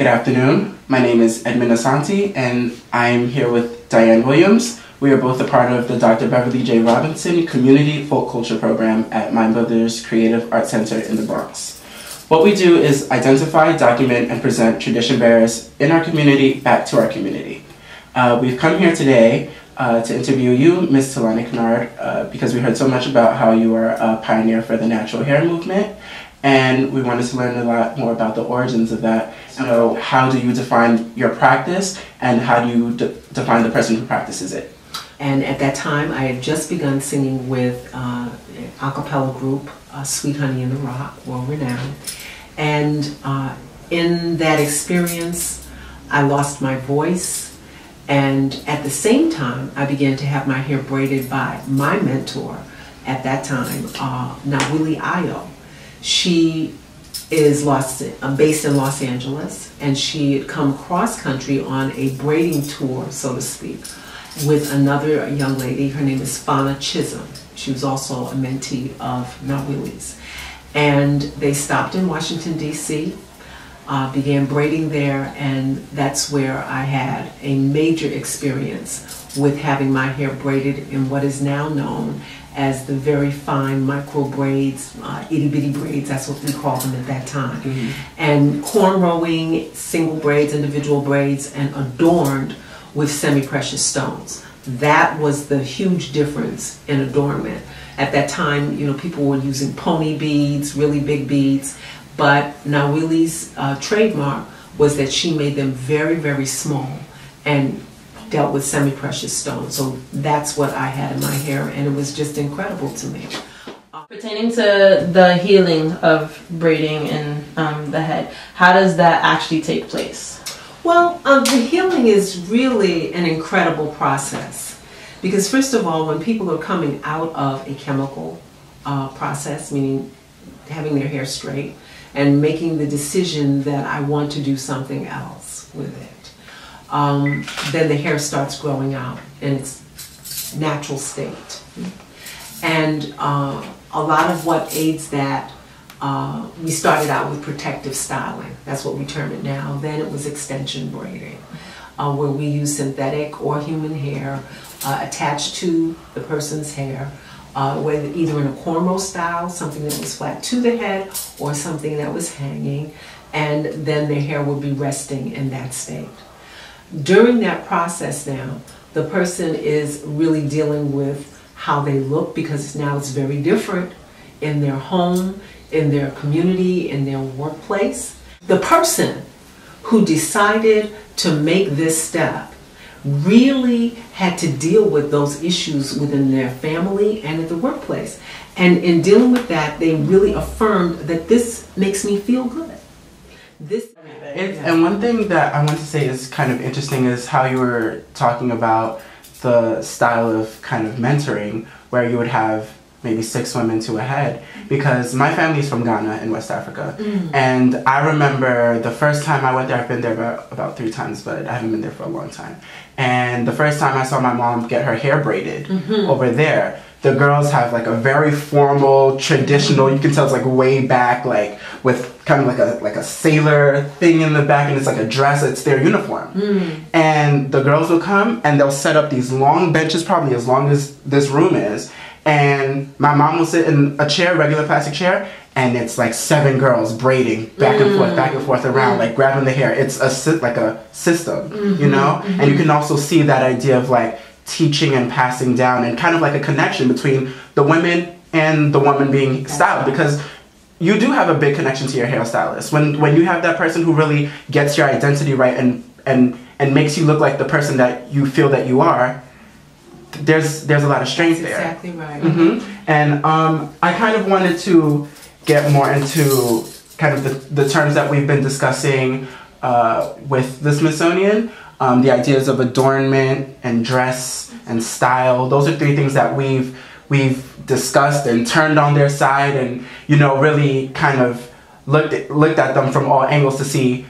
Good afternoon. My name is Edmund Asante, and I'm here with Diane Williams. We are both a part of the Dr. Beverly J. Robinson Community Folk Culture Program at Mind Builders Creative Arts Center in the Bronx. What we do is identify, document, and present tradition bearers in our community back to our community. We've come here today to interview you, Ms. Talani Kennard, because we heard so much about how you are a pioneer for the natural hair movement, and we wanted to learn a lot more about the origins of that. So how do you define your practice, and how do you define the person who practices it? And at that time, I had just begun singing with an a cappella group, Sweet Honey in the Rock, world-renowned. And in that experience, I lost my voice. And at the same time, I began to have my hair braided by my mentor at that time, Nawili Ayo. She is based in Los Angeles, and she had come cross-country on a braiding tour, so to speak, with another young lady. Her name is Fana Chisholm. She was also a mentee of Nawili's. And they stopped in Washington, D.C., began braiding there, and that's where I had a major experience with having my hair braided in what is now known as the very fine micro braids, itty-bitty braids, that's what we called them at that time. Mm-hmm. And cornrowing, single braids, individual braids, and adorned with semi-precious stones. That was the huge difference in adornment. At that time, you know, people were using pony beads, really big beads, but Nawili's trademark was that she made them very, very small and dealt with semi-precious stones. So that's what I had in my hair, and it was just incredible to me. Pertaining to the healing of braiding in the head, how does that actually take place? Well, the healing is really an incredible process, because first of all, when people are coming out of a chemical process, meaning having their hair straight, and making the decision that I want to do something else with it, then the hair starts growing out in its natural state. And a lot of what aids that, we started out with protective styling. That's what we term it now. Then it was extension braiding, where we use synthetic or human hair attached to the person's hair, whether either in a cornrow style, something that was flat to the head, or something that was hanging, and then their hair would be resting in that state. During that process now, the person is really dealing with how they look, because now it's very different in their home, in their community, in their workplace. The person who decided to make this step really had to deal with those issues within their family and at the workplace. And in dealing with that, they really affirmed that this makes me feel good. And one thing that I want to say is kind of interesting is how you were talking about the style of kind of mentoring, where you would have maybe 6 women to a head, because my family's from Ghana in West Africa. And I remember the first time I went there, I've been there about 3 times, but I haven't been there for a long time. And the first time I saw my mom get her hair braided over there, the girls have like a very formal, traditional, you can tell it's like way back, like with kind of like a sailor thing in the back, and it's like a dress, it's their uniform. And the girls will come and they'll set up these long benches, probably as long as this room is, and my mom will sit in a chair, regular plastic chair, and it's like 7 girls braiding back and forth around, like grabbing the hair. It's like a system, you know? And you can also see that idea of like teaching and passing down, and kind of like a connection between the women and the woman being styled, because you do have a big connection to your hairstylist. When you have that person who really gets your identity right and makes you look like the person that you feel that you are, there's a lot of strength there. Exactly right. And I kind of wanted to get more into kind of the terms that we've been discussing with the Smithsonian, the ideas of adornment and dress and style. Those are 3 things that we've discussed and turned on their side, and you know, really kind of looked at them from all angles to see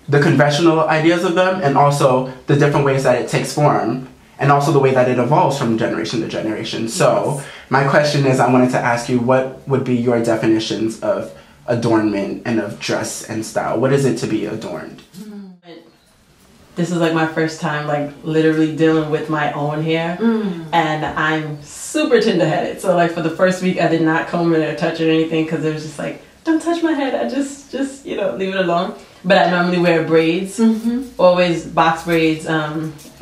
the conventional ideas of them, and also the different ways that it takes form, and also the way that it evolves from generation to generation. So my question is, I wanted to ask you, what would be your definitions of adornment and of dress and style? What is it to be adorned? this is like my first time like literally dealing with my own hair, and I'm super tender-headed. So like for the first week, I did not comb it or touch it or anything because it was just like, don't touch my head. I just you know, leave it alone. But I normally wear braids, always box braids,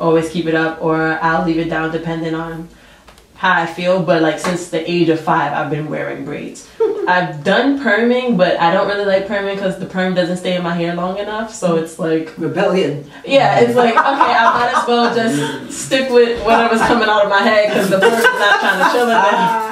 always keep it up, or I'll leave it down depending on how I feel. But like since the age of 5, I've been wearing braids. I've done perming, but I don't really like perming because the perm doesn't stay in my hair long enough. So it's like rebellion. Yeah, it's like, okay, I might as well just stick with whatever's coming out of my head because the perm is not trying to chill in there.